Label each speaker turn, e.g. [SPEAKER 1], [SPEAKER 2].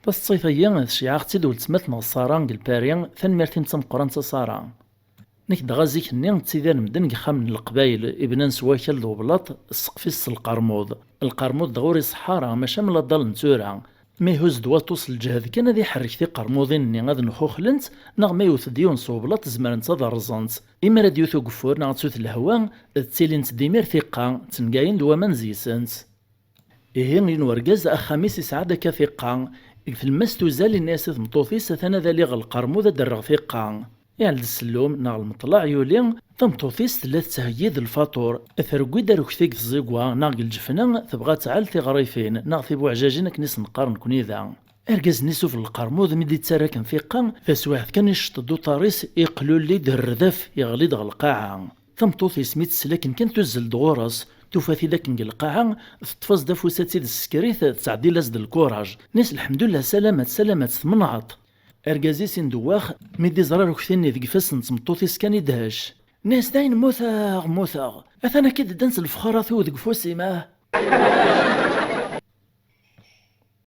[SPEAKER 1] تصيفيا شيعة دول تسمت مغصاران الباريان ثنمرتين تمقران تصاران نك دغازيك نين تسيدان مدن خام القبايل ابنان سواكل دوبلاط السقفيس القرمود دغوري صحارى ماشا من الضل نتورا ما يهز دوا توصل الجهد كان ذي حركتي قرموضين ني غاد نخوخلنت نغ ما يوث ديون صوبلاط زمان تضر رزنت اما راد يوثو قفور نغ تسوث الهوا تسيلنت ديمير ثقة تنقاين دوا منزيسنت إيه ورقاز أخاميس سعادة كثقة في المس زال الناس مطوثيس ثنا ذا القرموذة درغ ثقة يعني السلوم ناغ المطلع يولين ثمطوثيس ثلاث تهييد الفاطور اثرقوي داروك ثيك الزيقوا ناغ الجفنان تبغى تعال ثغريفين ناغ ثيبو عجاجين كنيس نقارن كنيذا ارقاز نيسو في القرموذ مدي تساراكن ثقة فسواحد كان يشطدو طاريس يقلو لي درذف يغلي دغ القاعة ثمطوثيس ميت سلاكن كان تزل دغورس توفاثي ذاك القاعة تطفز دافوسات سيد السكريث تعدي لازد الكوراج ناس الحمد لله سلامات ثمنعط ارقازي سين دواخ ميدي زرار وكثيني ذيك فاسن تمطوثيس كان يدهش ناس داين موثاغ اثانا كي دانس الفخارة ثو ذيك فوسي ماه